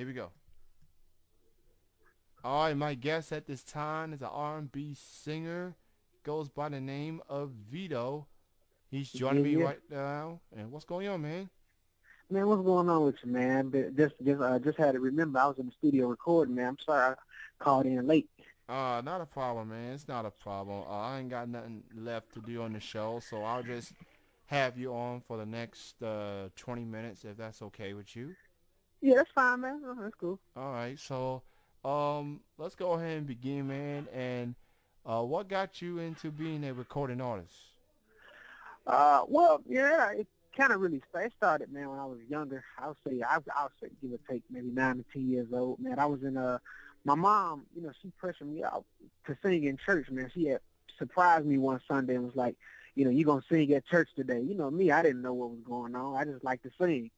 Here we go. All right, my guest at this time is an R&B singer. Goes by the name of Vedo. He's joining Yeah, me yeah. right now. And what's going on, man? Man, what's going on with you, man? Just had to remember I was in the studio recording, man. I'm sorry I called in late. Not a problem, man. It's not a problem. I ain't got nothing left to do on the show, so I'll just have you on for the next 20 minutes if that's okay with you. Yeah, that's fine, man. That's cool. All right, so let's go ahead and begin, man. And what got you into being a recording artist? Well, yeah, it kind of really it started, man, when I was younger. I'll say give or take maybe 9 to 10 years old, man. I was in my mom, she pressured me out to sing in church, man. She had surprised me one Sunday and was like, you gonna sing at church today. You know me, I didn't know what was going on. I just like to sing.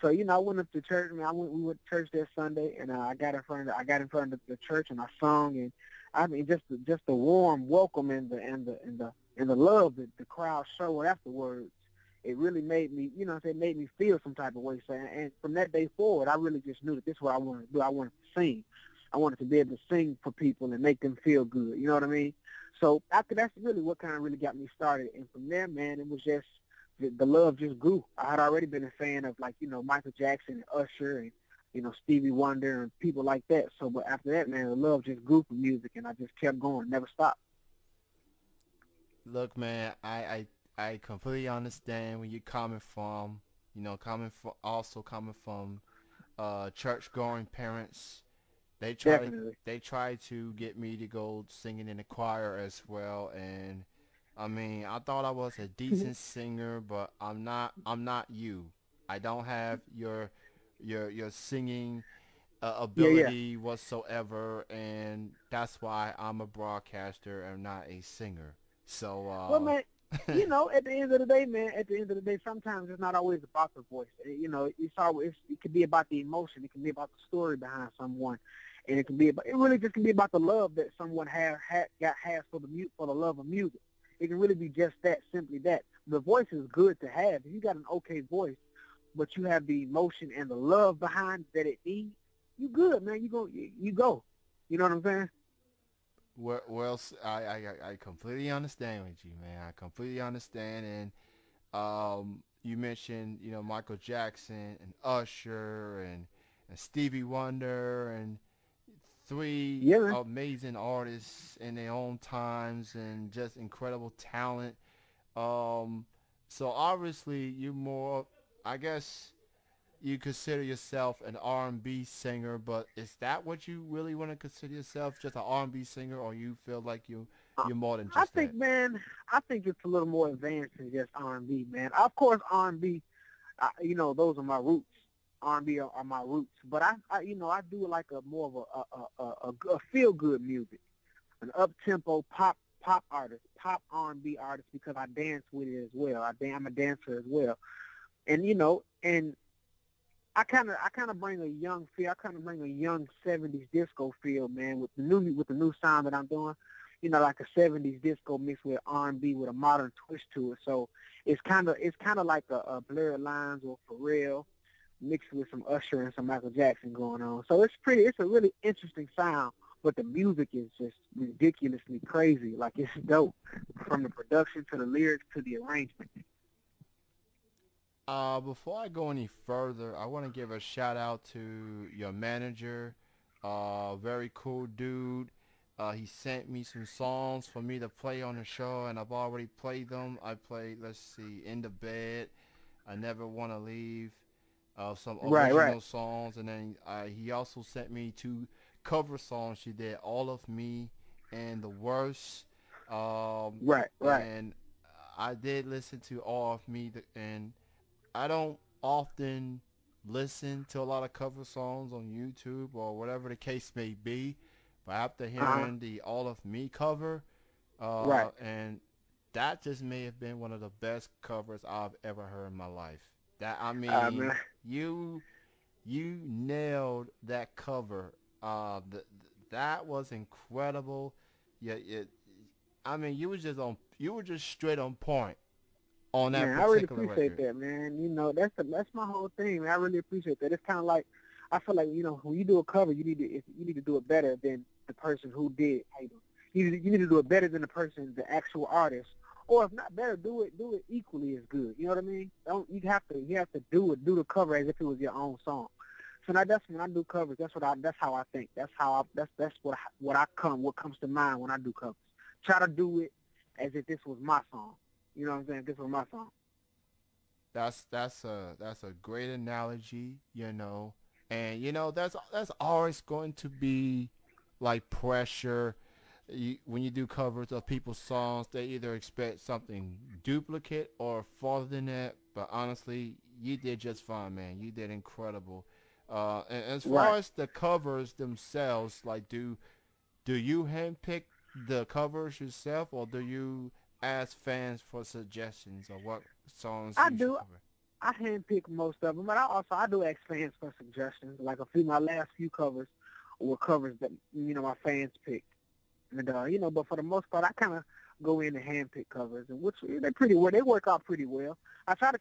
So I went up to church. Man, we went to church that Sunday, and I got in front of the church, and I sung, and I mean, just the warm welcome and the love that the crowd showed afterwards. It really made me, it made me feel some type of way. So, and from that day forward, I really just knew that this is what I wanted to do. I wanted to sing. I wanted to be able to sing for people and make them feel good. You know what I mean? So after that's really what kind of really got me started. And from there, man, it was just the love just grew. I had already been a fan of like, Michael Jackson and Usher and, Stevie Wonder and people like that. So, but after that, man, the love just grew for music and I just kept going, never stopped. Look, man, I completely understand where you're coming from. Coming from church going parents. They try Definitely. they try to get me to go singing in the choir as well, and I mean I thought I was a decent singer, but I'm not you. I don't have your singing Yeah, yeah. ability whatsoever, and that's why I'm a broadcaster and not a singer. Well, So man, at the end of the day, man, at the end of the day, sometimes it's not always about the voice. It could be about the emotion. It can be about the story behind someone, and it really just can be about the love that someone has for for the love of music. It can really be just that, simply that. The voice is good to have. If you got an okay voice, but you have the emotion and the love behind that it needs, you good, man. You go. You know what I'm saying? I completely understand with you, man. I completely understand, and you mentioned Michael Jackson and Usher and Stevie Wonder and three Yeah, man. amazing artists in their own times and just incredible talent. Um, so obviously you more, I guess you consider yourself an R&B singer, but is that what you really want to consider yourself, just an R&B singer, or you feel like Uh, you're more than I just that? think, man, I think it's a little more advanced than just R&B, man. Of course, R&B, those are my roots. R&B are my roots, but I do like a more of a feel good music, an up tempo pop artist, pop R&B artist because I dance with it as well. I'm a dancer as well, and and I kind of bring a young feel. I kind of bring a young '70s disco feel, man, with the new sound that I'm doing. Like a '70s disco mixed with R&B with a modern twist to it. So it's kind of like a Blurred Lines or Pharrell mixed with some Usher and some Michael Jackson going on. So it's a really interesting sound, but the music is just ridiculously crazy. Like it's dope from the production to the lyrics to the arrangement. Before I go any further, I want to give a shout out to your manager. Very cool dude. He sent me some songs for me to play on the show, and I've already played them. I played, let's see, In the Bed, I Never Want to Leave, some Right, right. original songs, and then he also sent me two cover songs. She did All of Me and The Worst, Right, right. and I did listen to All of Me, and I don't often listen to a lot of cover songs on YouTube or whatever the case may be, but after Uh-huh. hearing the All of Me cover, Right. and that just may have been one of the best covers I've ever heard in my life. That I mean, Man. you you nailed that cover. That was incredible. Yeah, I mean, you were just straight on point on that Man, I really particular appreciate record. that, man. That's my whole thing. Man. I really appreciate that. It's kind of like I feel like when you do a cover, you need to do it better than the person who did. How you need to do it better than the person, the actual artist, or if not better, do it equally as good. You know what I mean? Don't you have to do the cover as if it was your own song. So now that's when I do covers. That's how I think. That's what comes to mind when I do covers. Try to do it as if this was my song. You know what I'm saying? This was my song. That's a great analogy, and that's always going to be like pressure. When you do covers of people's songs, they either expect something duplicate or farther than that. But honestly, you did just fine, man. You did incredible. And as far Right. as the covers themselves, like do you handpick the covers yourself, or do you ask fans for suggestions of what songs I you should do. cover? I handpick most of them, but I do ask fans for suggestions. Like my last few covers were covers that my fans picked, and but for the most part, I kind of go in and handpick covers, and which they pretty well. They work out pretty well. I try to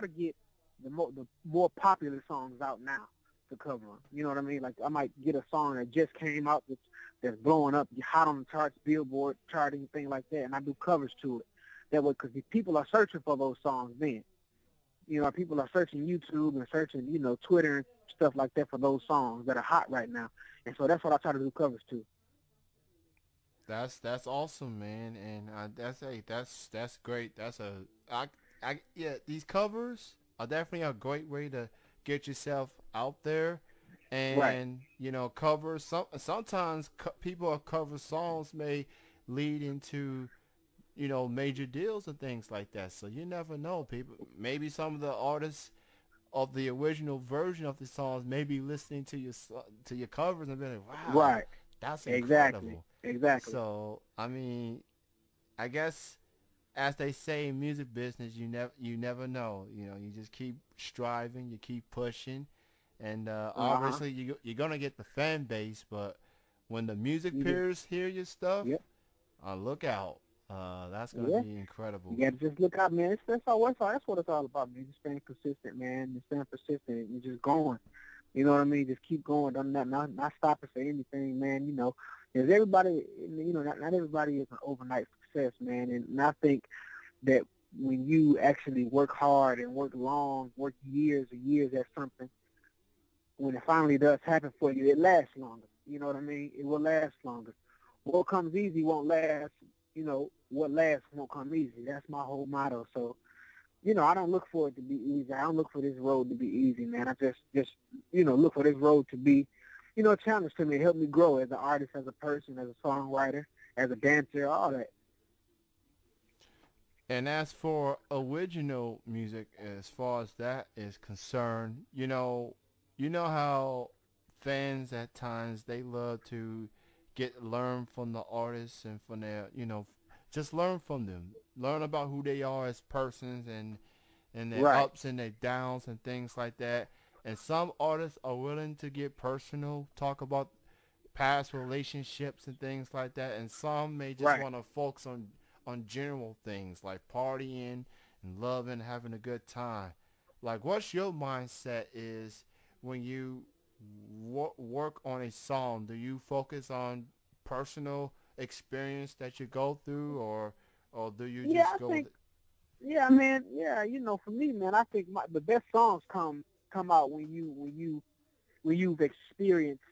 get the more popular songs out now to cover them. You know what I mean? Like I might get a song that just came out that's blowing up, hot on the charts, Billboard charting, thing like that, and I do covers to it. That way, because people are searching for those songs then. People are searching YouTube and searching, Twitter and stuff like that for those songs that are hot right now. And so that's what I try to do covers to. That's awesome, man, and that's great. Yeah. These covers are definitely a great way to get yourself out there, Right. and covers. Sometimes people of cover songs may lead into major deals and things like that. So you never know. People, maybe some of the artists of the original version of the songs may be listening to your covers and be like, wow, Right. that's Exactly. incredible. Exactly. So I mean, I guess as they say in music business, you never know. You just keep striving, you keep pushing, and Uh-huh. obviously you're gonna get the fan base. But when the music You just, peers hear your stuff, yep. look out. That's gonna Yeah. be You incredible. got to just look out, man. That's what it's all about, man. Just staying consistent, man. Just staying persistent and just going. You know what I mean? Just keep going. Don't not stopping for anything, man. Because everybody, not everybody is an overnight success, man. And I think that when you actually work hard and work long, work years and years at something, when it finally does happen for you, it lasts longer. You know what I mean? It will last longer. What comes easy won't last. What lasts won't come easy. That's my whole motto. So, I don't look for it to be easy. I don't look for this road to be easy, man. I just look for this road to be, a challenge to me. Help me grow as an artist, as a person, as a songwriter, as a dancer, all that. And as for original music, as far as that is concerned, you know how fans at times they love to learn from the artists and from their, just learn from them, learn about who they are as persons and their Right, ups and their downs and things like that. And some artists are willing to get personal, talk about past relationships and things like that, and some may just right. want to focus on general things like partying and loving, having a good time. Like, what's your mindset is when you work on a song? Do you focus on personal experience that you go through, or do you Yeah, just I go with think. it? Yeah, man. Yeah, for me, man, I think the best songs come out when you've experienced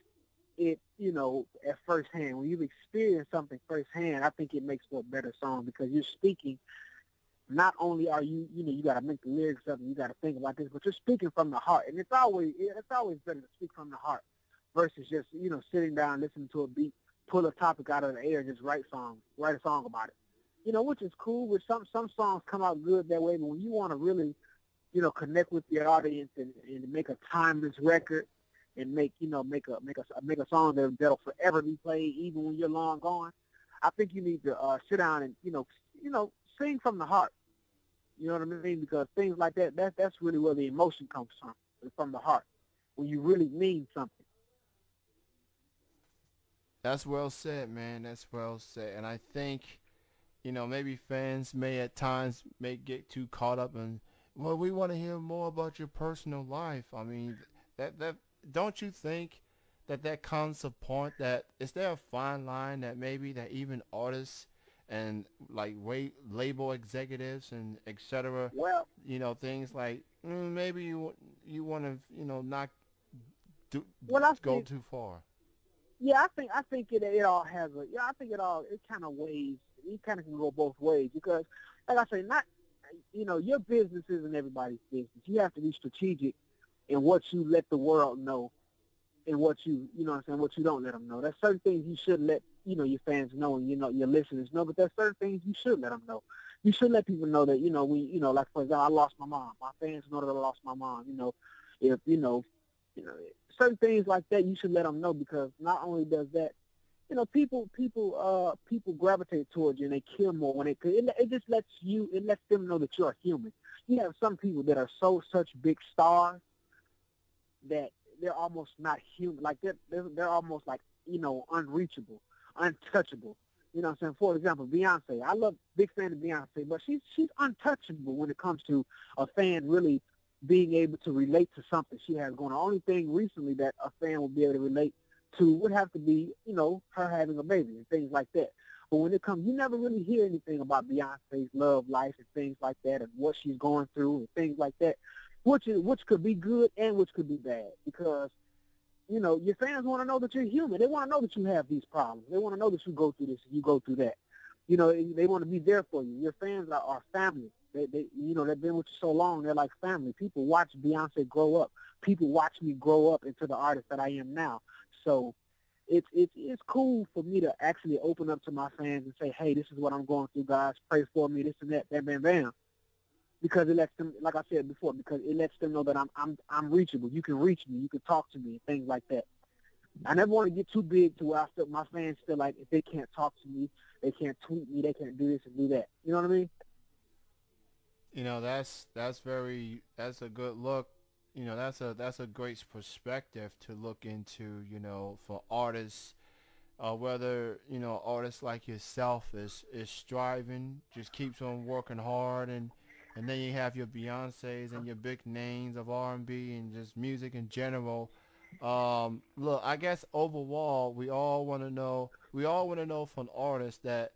it, at first hand. When you've experienced something firsthand, I think it makes for a better song because you're speaking. Not only are you got to make the lyrics up and you got to think about this, but you're speaking from the heart, and it's always better to speak from the heart versus just sitting down listening to a beat, pull a topic out of the air, just write a song about it. Which is cool. Which some songs come out good that way, but when you want to really connect with your audience and make a timeless record and make a song that'll forever be played even when you're long gone. I think you need to sit down and sing from the heart. You know what I mean? Because things like that's really where the emotion comes from the heart. When you really mean something. That's well said, man. That's well said. And I think maybe fans may at times may get too caught up in, well, we want to hear more about your personal life. I mean, that don't you think that comes a point that is there a fine line that maybe that even artists and like label executives and etc. Well, Things like maybe you want to not do, well, I go think, too far. yeah, I think it all has a, yeah, I think it kind of weighs, it kind of can go both ways because, like I say, not, your business isn't everybody's business. You have to be strategic in what you let the world know and what you know what I'm saying, what you don't let them know. There's certain things you should let, your fans know and, your listeners know, but there's certain things you should let them know. You should let people know that, like, for example, I lost my mom. My fans know that I lost my mom. If, certain things like that, you should let them know because not only does that, people gravitate towards you and they care more when it just it lets them know that you're a human. You have some people that are such big stars that they're almost not human. Like they're almost like unreachable, untouchable. You know what I'm saying? For example, Beyonce. I love big fan of Beyonce, but she's untouchable when it comes to a fan really being able to relate to something she has going on. The only thing recently that a fan will be able to relate to would have to be, her having a baby and things like that. But when it comes, you never really hear anything about Beyonce's love life and things like that and what she's going through and things like that, which could be good and which could be bad because, your fans want to know that you're human. They want to know that you have these problems. They want to know that you go through this and you go through that. They want to be there for you. Your fans are family. They've been with you so long. They're like family. People watch Beyonce grow up. People watch me grow up into the artist that I am now. So it's cool for me to actually open up to my fans and say, hey, this is what I'm going through, guys. Pray for me, this and that, bam, bam, bam. Because it lets them, like I said before, because it lets them know that I'm reachable. You can reach me. You can talk to me and things like that. I never want to get too big to where I feel my fans feel like if they can't talk to me, they can't tweet me, they can't do this and do that. You know what I mean? That's a good look. That's a great perspective to look into. For artists, whether artists like yourself is striving, just keeps on working hard, and then you have your Beyonces and your big names of R&B and just music in general. Look, I guess overall, we all want to know from artists that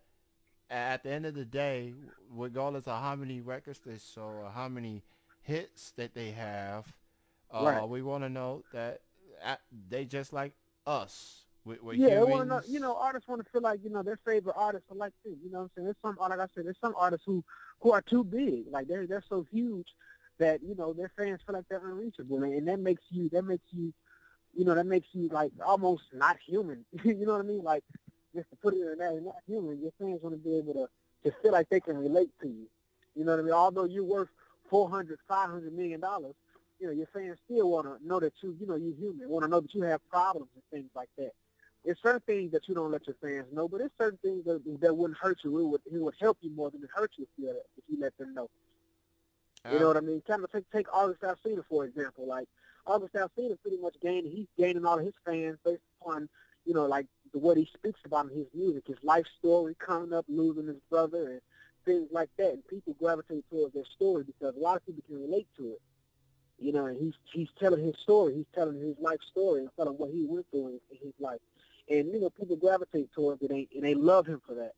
at the end of the day, regardless of how many records they sell or how many hits that they have, Right. we want to know that they just like us. We're Yeah, they want to know. humans. Artists want to feel like their favorite artists are like them. You know what I'm saying? There's some, like I said, there's some artists who are too big. Like they're so huge that their fans feel like they're unreachable, and that makes you like almost not human. You know what I mean? Like just to put it in that, not human. Your fans want to be able to feel like they can relate to you. You know what I mean? Although you're worth 400, 500 million dollars, your fans still want to know that you're human. Want to know that you have problems and things like that. There's certain things that you don't let your fans know, but there's certain things that wouldn't hurt you. It would help you more than it hurt you if you let them know. You know Ab- what I mean? Kind of take August Alsina, for example. Like, August Alsina pretty much he's gaining all of his fans based upon, like what he speaks about in his music, his life story, coming up, losing his brother, and things like that. And people gravitate towards their story because a lot of people can relate to it. And he's telling his story. He's telling his life story and telling what he went through in his life. And, people gravitate towards it, and they love him for that.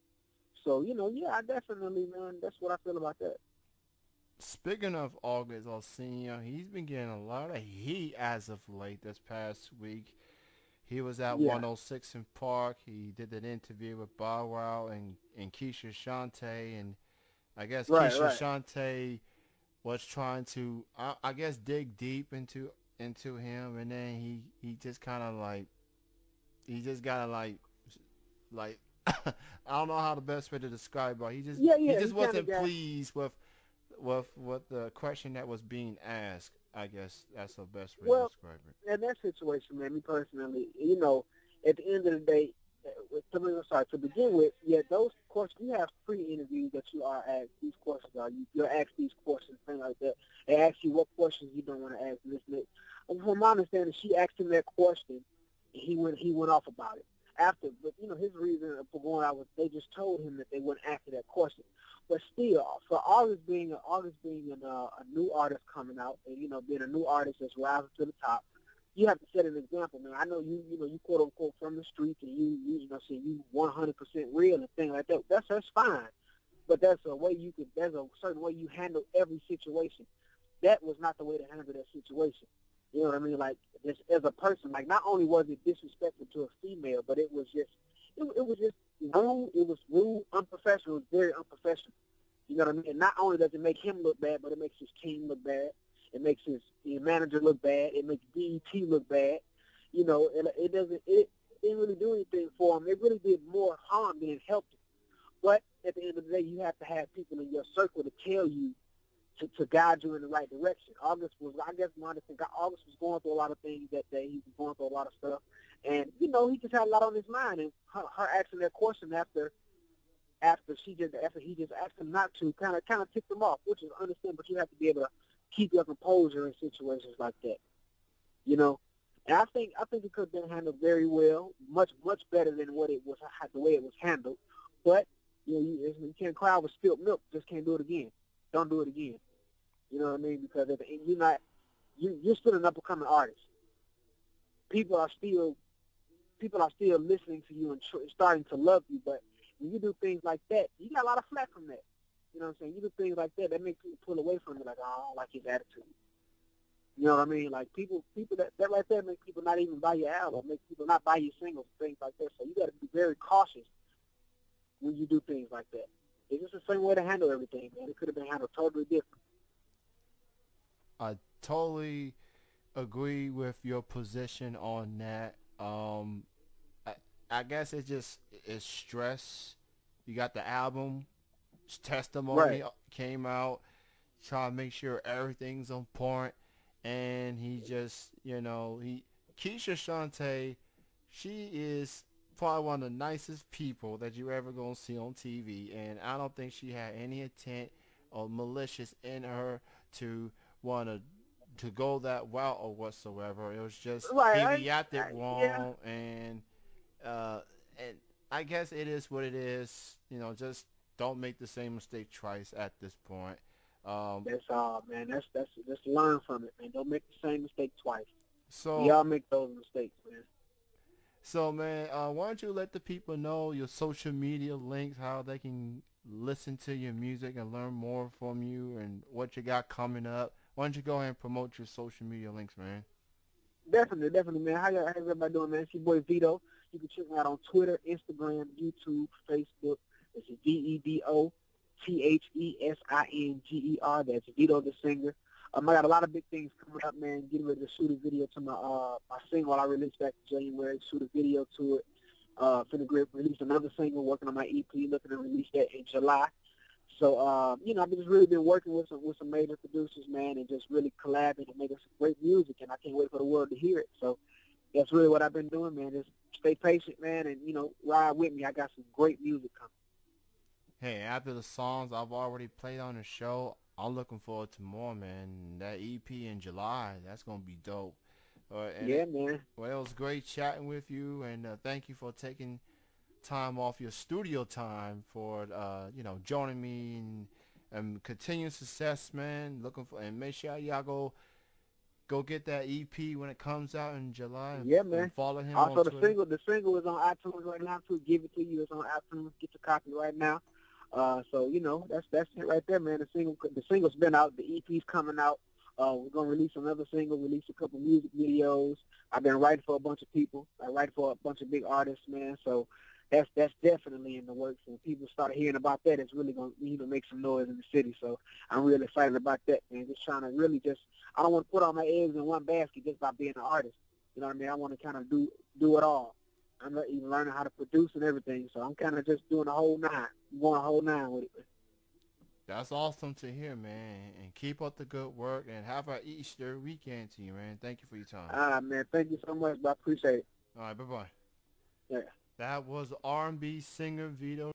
So, yeah, I definitely, man, that's what I feel about that. Speaking of August Alsina, he's been getting a lot of heat as of late this past week. He was at Yeah. 106 in Park. He did an interview with Bow Wow and Keisha Shante, and I guess Right, Keisha right. Shante was trying to, I guess, dig deep into him, and then he just kind of like he just got to like I don't know how the best way to describe it, but Yeah, he yeah, he just kind of wasn't got, pleased with the question that was being asked. I guess that's the best way to well, describe it. in that situation, man, me personally, at the end of the day, to begin with, yeah, those questions, you have pre-interviews that you are asked, these questions are, you're asked these questions, things like that. They ask you what questions you don't want to ask, this and that. And from my understanding, she asked him that question, and he went off about it. After, but his reason for going out was they just told him that they wouldn't answer that question. But still, for August being a new artist coming out, and being a new artist that's rising to the top, you have to set an example, man. I know you quote unquote from the streets, and say you 100% real and things like that. That's fine, but there's a certain way you handle every situation. That was not the way to handle that situation. You know what I mean? Like, just as a person, like, not only was it disrespectful to a female, but it was just rude. It was rude, unprofessional. It was very unprofessional. You know what I mean? And not only does it make him look bad, but it makes his team look bad. It makes his manager look bad. It makes BET look bad. You know, and it didn't really do anything for him. It really did more harm than it helped him. But at the end of the day, you have to have people in your circle to tell you, to guide you in the right direction. August was going through a lot of things that day. He was going through a lot of stuff. And, he just had a lot on his mind. And her asking that question after he just asked him not to, kind of ticked him off, which is understandable. But you have to be able to keep your composure in situations like that. And I think it could have been handled very well, much better than the way it was handled. But you can't cry with spilled milk. Just can't do it again. Don't do it again. You know what I mean? Because at the end, you're still an up-and-coming artist. People are still listening to you and starting to love you. But when you do things like that, you got a lot of flack from that. You know what I'm saying? You do things like that make people pull away from it. Like, oh, I don't like his attitude. You know what I mean? Like, people that right there make people not even buy your album, make people not buy your singles, things like that. So you got to be very cautious when you do things like that. It's just the same way to handle everything, man. It could have been handled totally different. I totally agree with your position on that. I, I guess it's stress. You got the album, testimony Right. came out, trying to make sure everything's on point, and he just, Keisha Shante, she is probably one of the nicest people that you ever gonna see on TV, and I don't think she had any intent or malicious in her to want to go that route or whatsoever. It was just he Right. reacted Yeah. wrong, uh, and I guess it is what it is. Just don't make the same mistake twice at this point. Um, That's all, man. That's just learn from it, man. Don't make the same mistake twice. We so all make those mistakes, man. So, man, why don't you let the people know your social media links, how they can listen to your music and learn more from you and what you got coming up? Why don't you go ahead and promote your social media links, man? Definitely, man. How's everybody doing, man? It's your boy Vedo. You can check me out on Twitter, Instagram, YouTube, Facebook. It's VedoTheSinger. That's Vedo the Singer. I got a lot of big things coming up, man. Getting ready to shoot a video to my single I released back in January. Shoot a video to it. Finna release another single. Working on my EP. Looking to release that in July. So, I've just really been working with some major producers, man, and just really collabing and making some great music, and I can't wait for the world to hear it. So that's really what I've been doing, man. Just stay patient, man, and, ride with me. I got some great music coming. Hey, after the songs I've already played on the show, I'm looking forward to more, man. That EP in July, that's going to be dope. Yeah, man. Well, it was great chatting with you, and thank you for taking time off your studio time for joining me and continued success, man. Looking for, and make sure y'all go get that EP when it comes out in July, Yeah, and man. follow him on Also, Twitter. the single is on iTunes right now too. Give it to you. It's on iTunes. Get your copy right now. So that's it right there, man. The single's been out. The EP's coming out. We're gonna release another single. Release a couple music videos. I've been writing for a bunch of people. I write for a bunch of big artists, man. So that's definitely in the works. And people start hearing about that, it's really gonna make some noise in the city. So I'm really excited about that, man. Just trying to really I don't want to put all my eggs in one basket just by being an artist. You know what I mean? I want to kind of do it all. I'm not even learning how to produce and everything. So I'm kind of just doing the whole nine. I'm going a whole nine with it, man. That's awesome to hear, man. And keep up the good work, and have an Easter weekend to you, man. Thank you for your time. Man, thank you so much, but I appreciate it. All right, bye bye. Yeah. That was R&B singer Vedo